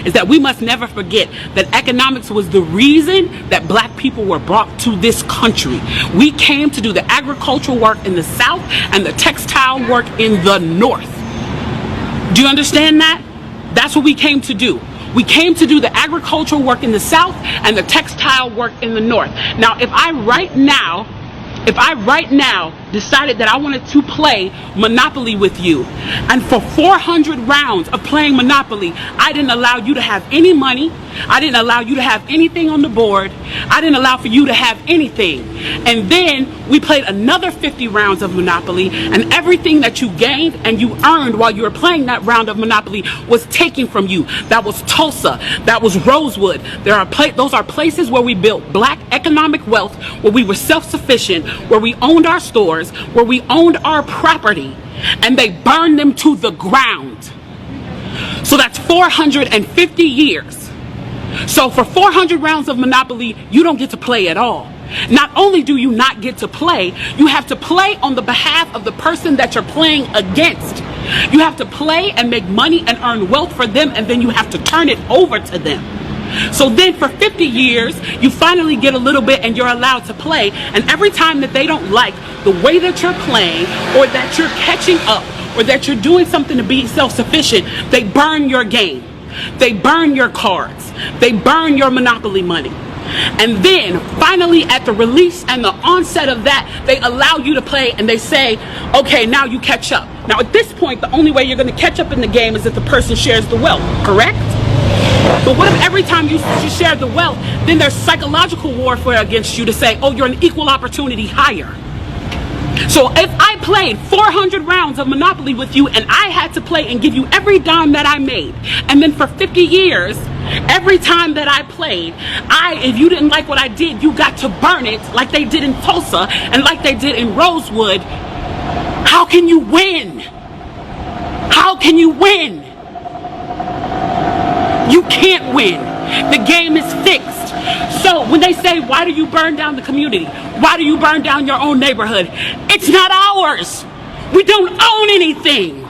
is that we must never forget that economics was the reason that black people were brought to this country. We came to do the agricultural work in the South and the textile work in the North. Do you understand that? That's what we came to do. We came to do the agricultural work in the South and the textile work in the North. Now, if I right now decided that I wanted to play Monopoly with you, and for 400 rounds of playing Monopoly, I didn't allow you to have any money, I didn't allow you to have anything on the board, I didn't allow for you to have anything, and then we played another 50 rounds of Monopoly, and everything that you gained and you earned while you were playing that round of Monopoly was taken from you. That was Tulsa, that was Rosewood. Those are places where we built black economic wealth, where we were self-sufficient, where we owned our stores, where we owned our property, and they burned them to the ground. So that's 450 years. So for 400 rounds of Monopoly, you don't get to play at all. Not only do you not get to play, you have to play on the behalf of the person that you're playing against. You have to play and make money and earn wealth for them, and then you have to turn it over to them. So then for 50 years, you finally get a little bit and you're allowed to play. And every time that they don't like the way that you're playing, or that you're catching up, or that you're doing something to be self-sufficient, they burn your game. They burn your cards. They burn your Monopoly money. And then finally at the release and the onset of that, they allow you to play, and they say, okay, now you catch up. Now at this point, the only way you're going to catch up in the game is if the person shares the wealth, correct? But what if every time you share the wealth, then there's psychological warfare against you to say, oh, you're an equal opportunity hire. So if I played 400 rounds of Monopoly with you, and I had to play and give you every dime that I made, and then for 50 years, every time that I played, if you didn't like what I did, you got to burn it like they did in Tulsa and like they did in Rosewood, how can you win? How can you win? You can't win. The game is fixed. So when they say, why do you burn down the community? Why do you burn down your own neighborhood? It's not ours. We don't own anything.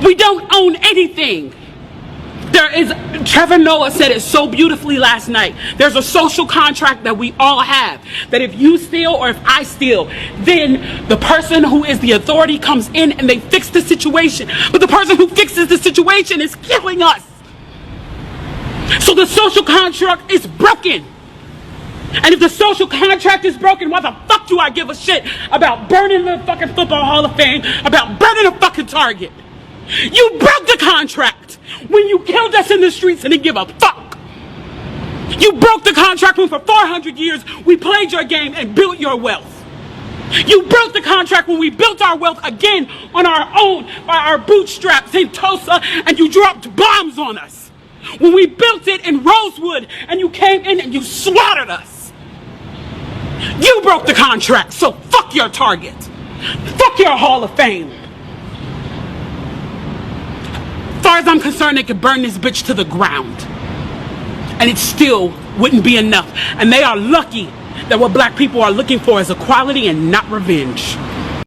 We don't own anything. Trevor Noah said it so beautifully last night. There's a social contract that we all have, that if you steal or if I steal, then the person who is the authority comes in and they fix the situation. But the person who fixes the situation is killing us. So the social contract is broken. And if the social contract is broken, why the fuck do I give a shit about burning the fucking Football Hall of Fame, about burning a fucking Target? You broke the contract when you killed us in the streets and didn't give a fuck. You broke the contract when for 400 years we played your game and built your wealth. You broke the contract when we built our wealth again on our own, by our bootstraps in Tulsa, and you dropped bombs on us. When we built it in Rosewood and you came in and you slaughtered us. You broke the contract, so fuck your Target. Fuck your Hall of Fame. As far as I'm concerned, they could burn this bitch to the ground, and it still wouldn't be enough. And they are lucky that what black people are looking for is equality and not revenge.